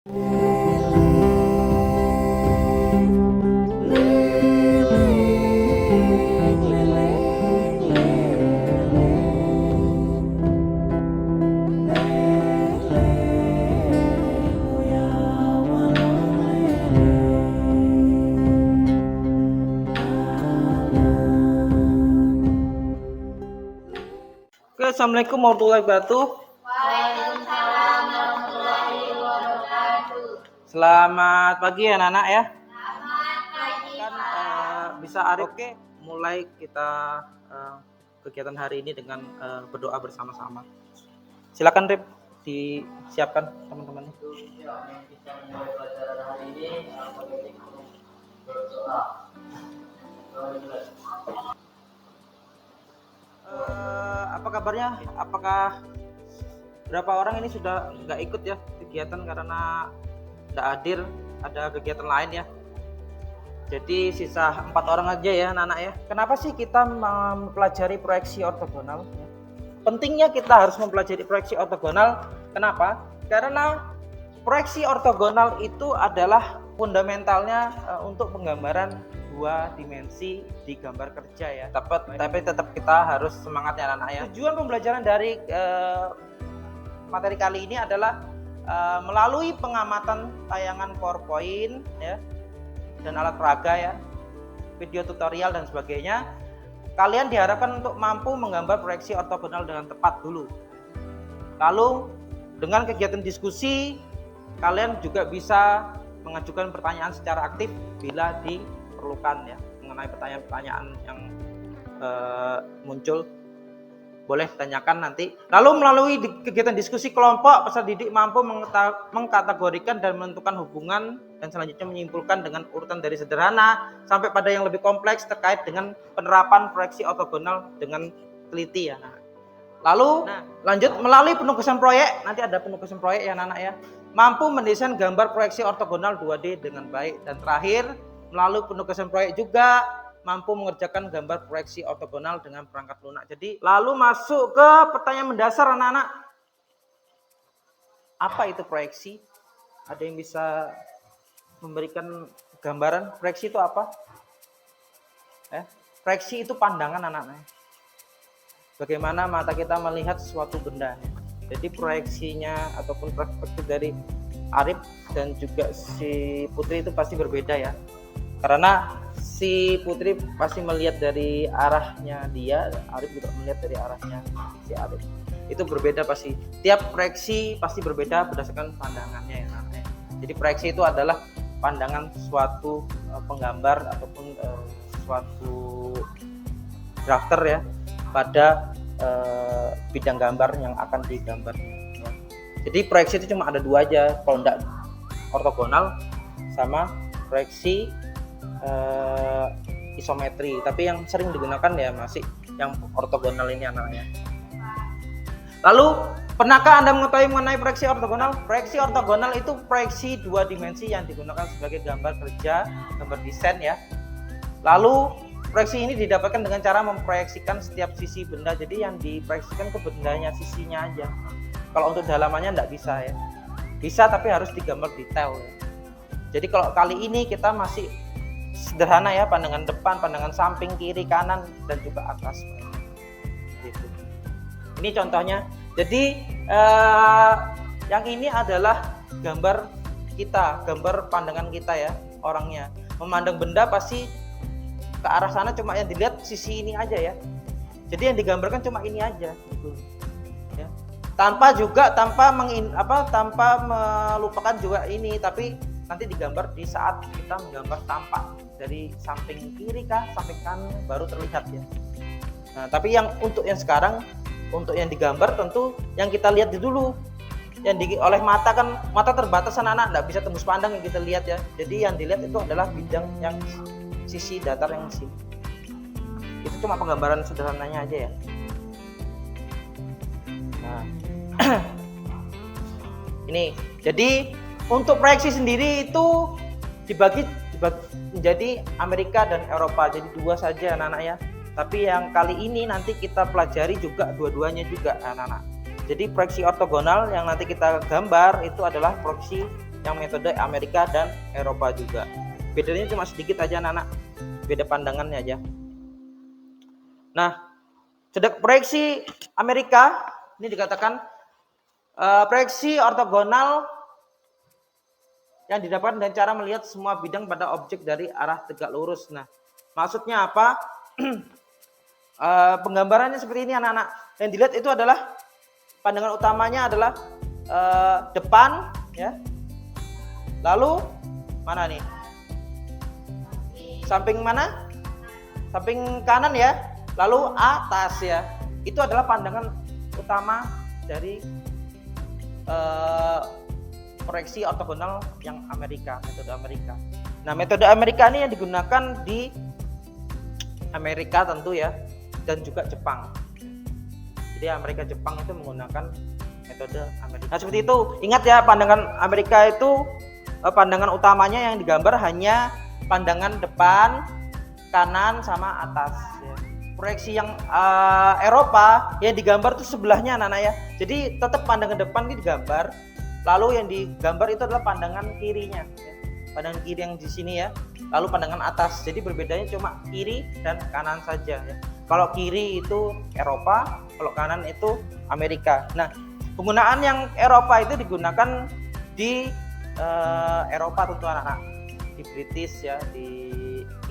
Oke, assalamualaikum warahmatullahi wabarakatuh. Waalaikumsalam warahmatullahi wabarakatuh. Selamat pagi ya anak-anak ya. Selamat pagi. Kan bisa Arif. Oke, mulai kita kegiatan hari ini dengan berdoa bersama-sama. Silakan Rip, disiapkan teman-teman. Kita mulai pelajaran hari ini berdoa. Apa kabarnya? Apakah berapa orang ini sudah nggak ikut ya kegiatan karena nggak hadir, ada kegiatan lain ya? Jadi sisa 4 orang aja ya anak-anak ya. Kenapa sih kita mempelajari proyeksi ortogonal? Pentingnya kita harus mempelajari proyeksi ortogonal. Kenapa? Karena proyeksi ortogonal itu adalah fundamentalnya untuk penggambaran dua dimensi di gambar kerja ya. Tapi tetap kita harus semangat ya anak-anak ya. Tujuan pembelajaran dari materi kali ini adalah melalui pengamatan tayangan PowerPoint ya, dan alat peraga ya, video tutorial dan sebagainya, kalian diharapkan untuk mampu menggambar proyeksi ortogonal dengan tepat dulu. Lalu dengan kegiatan diskusi, kalian juga bisa mengajukan pertanyaan secara aktif bila diperlukan ya, mengenai pertanyaan-pertanyaan yang muncul. Boleh tanyakan nanti. Lalu melalui kegiatan diskusi kelompok, peserta didik mampu mengkategorikan dan menentukan hubungan dan selanjutnya menyimpulkan dengan urutan dari sederhana sampai pada yang lebih kompleks terkait dengan penerapan proyeksi ortogonal dengan teliti ya. Lalu lanjut melalui penugasan proyek, nanti ada penugasan proyek ya anak-anak ya. Mampu mendesain gambar proyeksi ortogonal 2D dengan baik, dan terakhir melalui penugasan proyek juga mampu mengerjakan gambar proyeksi ortogonal dengan perangkat lunak. Jadi lalu masuk ke pertanyaan mendasar anak-anak. Apa itu proyeksi? Ada yang bisa memberikan gambaran proyeksi itu apa? Proyeksi itu pandangan anak-anak. Bagaimana mata kita melihat suatu benda. Jadi proyeksinya ataupun perspektif dari Arif dan juga si Putri itu pasti berbeda ya. Karena si Putri pasti melihat dari arahnya dia, Arif juga melihat dari arahnya si Arif. Itu berbeda pasti. Tiap proyeksi pasti berbeda berdasarkan pandangannya ya. Jadi proyeksi itu adalah pandangan suatu penggambar ataupun suatu drafter ya pada bidang gambar yang akan digambar. Jadi proyeksi itu cuma ada dua aja, kalau enggak ortogonal sama proyeksi isometri. Tapi yang sering digunakan ya masih yang ortogonal ini anaknya. Lalu pernahkah Anda mengetahui mengenai proyeksi ortogonal? Proyeksi ortogonal itu proyeksi dua dimensi yang digunakan sebagai gambar kerja, gambar desain ya. Lalu proyeksi ini didapatkan dengan cara memproyeksikan setiap sisi benda. Jadi yang diproyeksikan ke bendanya, sisinya aja. Kalau untuk dalamannya enggak bisa ya. Bisa tapi harus digambar detail ya. Jadi kalau kali ini kita masih sederhana ya, pandangan depan, pandangan samping, kiri, kanan, dan juga atas. Gitu. Ini contohnya. Jadi yang ini adalah gambar kita, gambar pandangan kita ya, orangnya. Memandang benda pasti ke arah sana, cuma yang dilihat sisi ini aja ya. Jadi yang digambarkan cuma ini aja. Gitu. Ya. Tanpa melupakan juga ini, tapi nanti digambar di saat kita menggambar tampak dari samping kiri kah, samping kanan baru terlihat ya. Nah, tapi yang untuk yang sekarang, untuk yang digambar tentu yang kita lihat dulu. Yang oleh mata kan, mata terbatas anak-anak, enggak bisa tembus pandang yang kita lihat ya. Jadi yang dilihat itu adalah bidang yang sisi datar yang sini. Itu cuma penggambaran sederhananya aja ya. Nah, ini jadi untuk proyeksi sendiri itu dibagi menjadi Amerika dan Eropa, jadi dua saja anak-anak ya. Tapi yang kali ini nanti kita pelajari juga dua-duanya juga anak-anak. Jadi proyeksi ortogonal yang nanti kita gambar itu adalah proyeksi yang metode Amerika dan Eropa juga. Bedanya cuma sedikit aja anak-anak, beda pandangannya aja. Nah, sedang proyeksi Amerika ini dikatakan proyeksi ortogonal yang didapatkan dengan cara melihat semua bidang pada objek dari arah tegak lurus. Nah, maksudnya apa? Penggambarannya seperti ini anak-anak. Yang dilihat itu adalah pandangan utamanya adalah depan, ya. Lalu mana nih? Samping mana? Samping kanan ya. Lalu atas ya. Itu adalah pandangan utama dari proyeksi ortogonal yang Amerika, metode Amerika. Nah, metode Amerika ini yang digunakan di Amerika tentu ya, dan juga Jepang. Jadi Amerika Jepang itu menggunakan metode Amerika. Nah, seperti itu. Ingat ya, pandangan Amerika itu pandangan utamanya yang digambar hanya pandangan depan, kanan sama atas ya. Proyeksi yang Eropa yang digambar itu sebelahnya anak-anak ya. Jadi tetap pandangan depan ini digambar, lalu yang digambar itu adalah pandangan kirinya ya. Pandangan kiri yang di sini ya. Lalu pandangan atas. Jadi berbedanya cuma kiri dan kanan saja ya. Kalau kiri itu Eropa, kalau kanan itu Amerika. Nah, penggunaan yang Eropa itu digunakan di Eropa tentu anak-anak, di British ya, di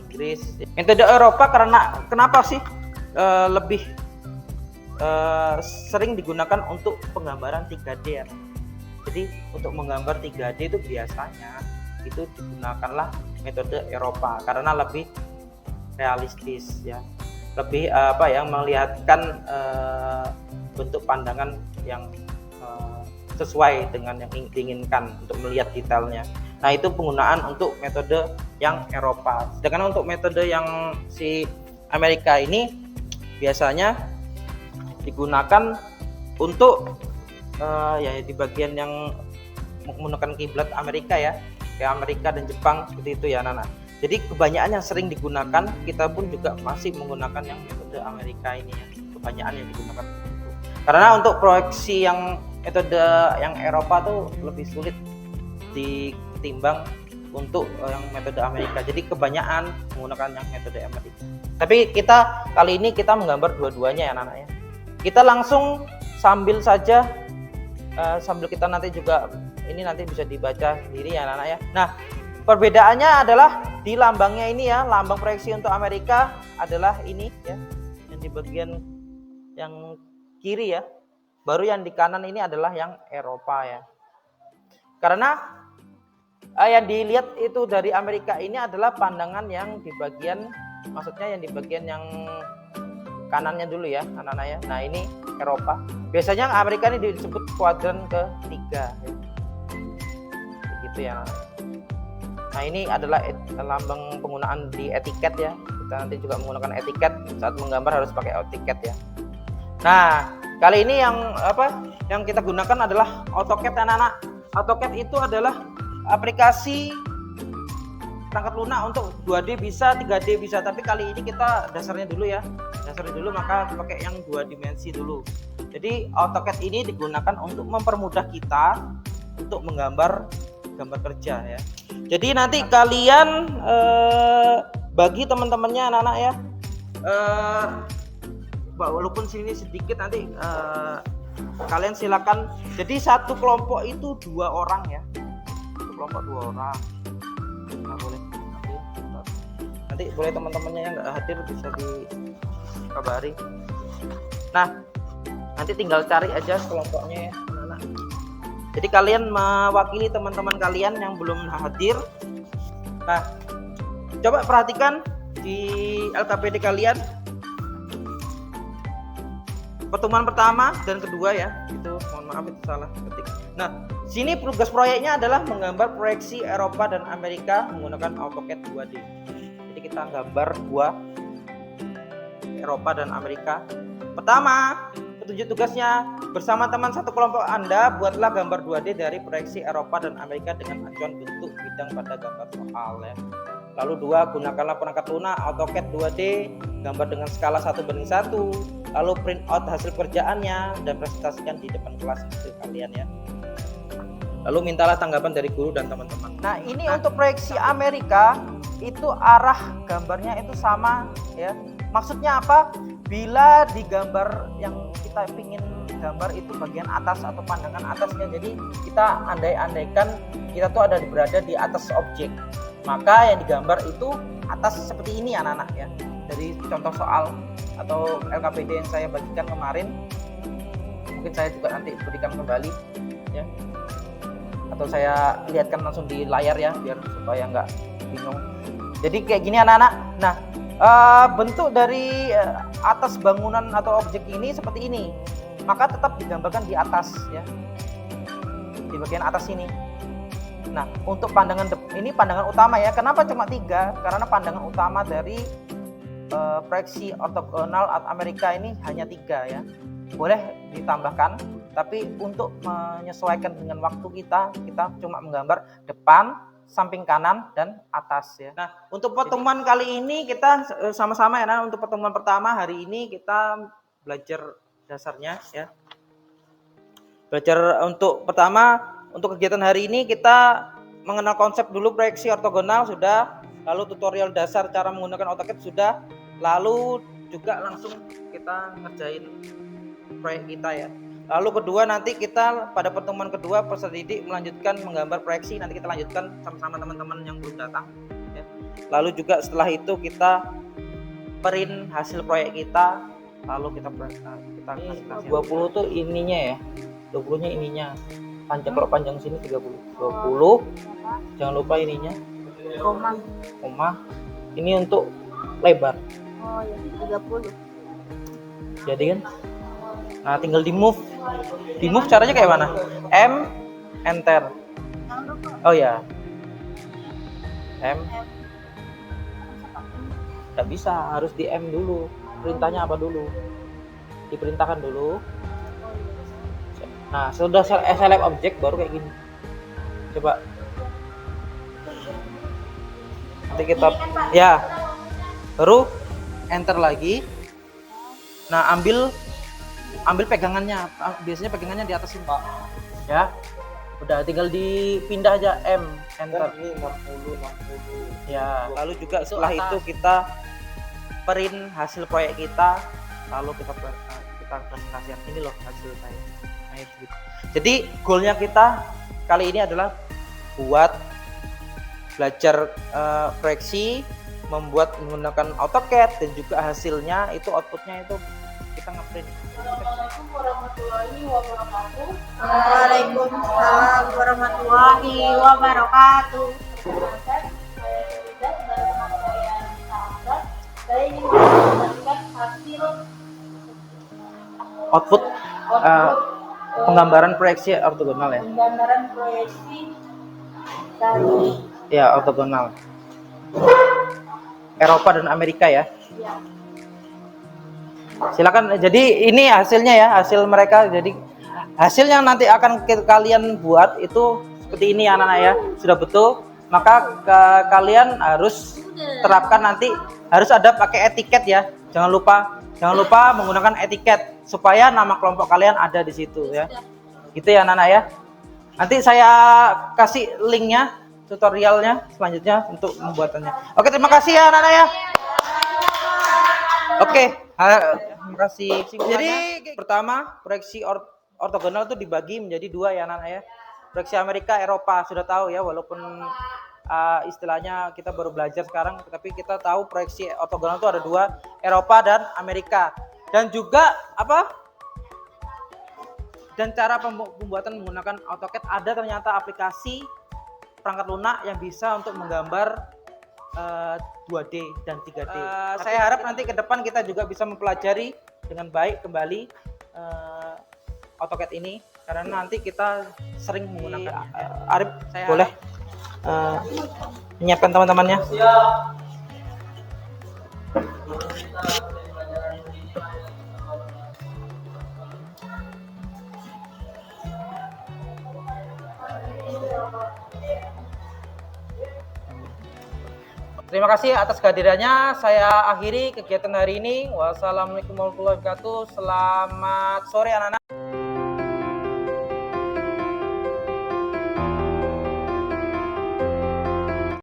Inggris. Metode Eropa karena kenapa sih lebih sering digunakan untuk penggambaran 3D ya. Jadi untuk menggambar 3D itu biasanya itu digunakanlah metode Eropa karena lebih realistis ya, lebih melihatkan bentuk pandangan yang sesuai dengan yang diinginkan untuk melihat detailnya. Nah, itu penggunaan untuk metode yang Eropa. Sedangkan untuk metode yang si Amerika ini biasanya digunakan untuk ya di bagian yang menggunakan kiblat Amerika ya, kayak Amerika dan Jepang seperti itu ya anak-anak. Jadi kebanyakan yang sering digunakan, kita pun juga masih menggunakan yang metode Amerika ini ya, kebanyakan yang digunakan itu. Karena untuk proyeksi yang metode yang Eropa tuh lebih sulit ditimbang untuk yang metode Amerika. Jadi kebanyakan menggunakan yang metode Amerika. Tapi kita kali ini kita menggambar dua-duanya ya anak-anak ya. Kita langsung sambil saja sambil kita nanti juga ini nanti bisa dibaca sendiri ya anak-anak ya. Nah, perbedaannya adalah di lambangnya ini ya, lambang proyeksi untuk Amerika adalah ini ya, yang di bagian yang kiri ya. Baru yang di kanan ini adalah yang Eropa ya. Karena yang dilihat itu dari Amerika ini adalah pandangan yang di bagian, maksudnya yang di bagian yang kanannya dulu ya anak-anak ya. Nah, ini Eropa. Biasanya Amerika ini disebut kuadran ketiga ya. Begitu ya. Nah, ini adalah lambang penggunaan di etiket ya. Kita nanti juga menggunakan etiket saat menggambar, harus pakai etiket ya. Nah, kali ini yang kita gunakan adalah AutoCAD anak-anak. AutoCAD itu adalah aplikasi perangkat lunak untuk 2D bisa, 3D bisa. Tapi kali ini kita dasarnya dulu ya. Dasarnya dulu, maka pakai yang 2 dimensi dulu. Jadi AutoCAD ini digunakan untuk mempermudah kita untuk menggambar gambar kerja ya. Jadi nanti kalian bagi teman-temannya anak-anak ya. Walaupun sini sedikit nanti kalian silakan. Jadi satu kelompok itu 2 orang ya. Satu kelompok 2 orang. Nah, boleh nanti boleh teman-temannya yang nggak hadir bisa dikabari. Nah, nanti tinggal cari aja kelompoknya ya anak-anak. Jadi kalian mewakili teman-teman kalian yang belum hadir. Nah, coba perhatikan di LKPD kalian. Pertemuan pertama dan kedua ya, itu mohon maaf itu salah ketik. Nah, sini tugas proyeknya adalah menggambar proyeksi Eropa dan Amerika menggunakan AutoCAD 2D. Jadi kita gambar 2 Eropa dan Amerika. Pertama, petunjuk tugasnya bersama teman satu kelompok Anda buatlah gambar 2D dari proyeksi Eropa dan Amerika dengan acuan bentuk bidang pada gambar soal ya. Lalu 2, gunakanlah perangkat lunak AutoCAD 2D, gambar dengan skala 1:1, lalu print out hasil kerjaannya dan presentasikan di depan kelas itu kalian ya. Lalu mintalah tanggapan dari guru dan teman-teman. Nah, ini untuk proyeksi Amerika itu arah gambarnya itu sama ya. Maksudnya apa? Bila di gambar yang kita ingin gambar itu bagian atas atau pandangan atasnya, jadi kita andai-andaikan kita tuh berada di atas objek, maka yang digambar itu atas seperti ini anak-anak ya. Dari contoh soal atau LKPD yang saya bagikan kemarin, mungkin saya juga nanti berikan kembali ya, atau saya lihatkan langsung di layar ya biar supaya nggak bingung. Jadi kayak gini anak-anak. Nah, bentuk dari atas bangunan atau objek ini seperti ini, maka tetap digambarkan di atas ya, di bagian atas ini. Nah, untuk pandangan ini pandangan utama ya. Kenapa cuma 3? Karena pandangan utama dari proyeksi ortogonal Amerika ini hanya 3 ya. Boleh ditambahkan, tapi untuk menyesuaikan dengan waktu kita cuma menggambar depan, samping kanan, dan atas ya. Nah, untuk pertemuan kali ini kita sama-sama ya. Nah, untuk pertemuan pertama hari ini kita belajar dasarnya ya. Belajar untuk pertama, untuk kegiatan hari ini kita mengenal konsep dulu proyeksi ortogonal sudah, lalu tutorial dasar cara menggunakan AutoCAD sudah, lalu juga langsung kita ngerjain proyek kita ya. Lalu kedua nanti kita pada pertemuan kedua peserta didik melanjutkan menggambar proyeksi, nanti kita lanjutkan sama-sama teman-teman yang belum datang ya. Lalu juga setelah itu kita print hasil proyek kita, lalu kita kasih 20 tuh ininya ya, 20 nya ininya panjang, kalau panjang sini 30, 20 jangan lupa ininya koma ini untuk lebar. Oh ya, 30. Jadi kan, nah tinggal di move caranya kayak mana? M enter. Oh ya, M nggak bisa, harus di M dulu. Perintahnya apa dulu? Diperintahkan dulu. Nah, sudah select objek baru kayak gini. Coba. Nanti kita ya. Baru enter lagi. Nah, ambil pegangannya. Biasanya pegangannya di atas ini, Pak. Ya. Udah tinggal dipindah aja M enter. Ini 60. Ya, lalu juga setelah itu kita print hasil proyek kita, lalu kita presentasikan ini loh hasil saya. Jadi goalnya kita kali ini adalah buat belajar proyeksi, membuat menggunakan AutoCAD, dan juga hasilnya itu outputnya itu kita ngeprint. Assalamualaikum warahmatullahi wabarakatuh. Waalaikumsalam warahmatullahi wabarakatuh. Saya Rida dan teman saya Sandra. Saya ingin mempresentasikan hasil output penggambaran proyeksi ortogonal ya. Penggambaran proyeksi dari Ya, ortogonal. Eropa dan Amerika ya. ya. Silakan. Jadi ini hasilnya ya, hasil mereka. Jadi hasil yang nanti akan kalian buat itu seperti ini anak-anak ya. Sudah betul. Maka kalian harus terapkan nanti, harus ada pakai etiket ya. Jangan lupa menggunakan etiket supaya nama kelompok kalian ada di situ ya. Gitu ya anak-anak ya. Nanti saya kasih linknya, tutorialnya selanjutnya untuk pembuatannya. Oke, terima kasih ya anak-anak ya. Oke, terima kasih. Jadi pertama, proyeksi ortogonal itu dibagi menjadi 2 ya anak-anak ya. Proyeksi Amerika, Eropa sudah tahu ya, walaupun istilahnya kita baru belajar sekarang, tapi kita tahu proyeksi ortogonal itu ada 2, Eropa dan Amerika. Dan juga dan cara pembuatan menggunakan AutoCAD, ada ternyata aplikasi perangkat lunak yang bisa untuk menggambar 2D dan 3D. Saya harap nanti ke depan kita juga bisa mempelajari dengan baik kembali AutoCAD ini, karena nanti kita sering menggunakan. Arif, saya boleh menyiapkan teman-temannya. Terima kasih atas kehadirannya. Saya akhiri kegiatan hari ini. Wassalamualaikum warahmatullahi wabarakatuh. Selamat sore anak-anak.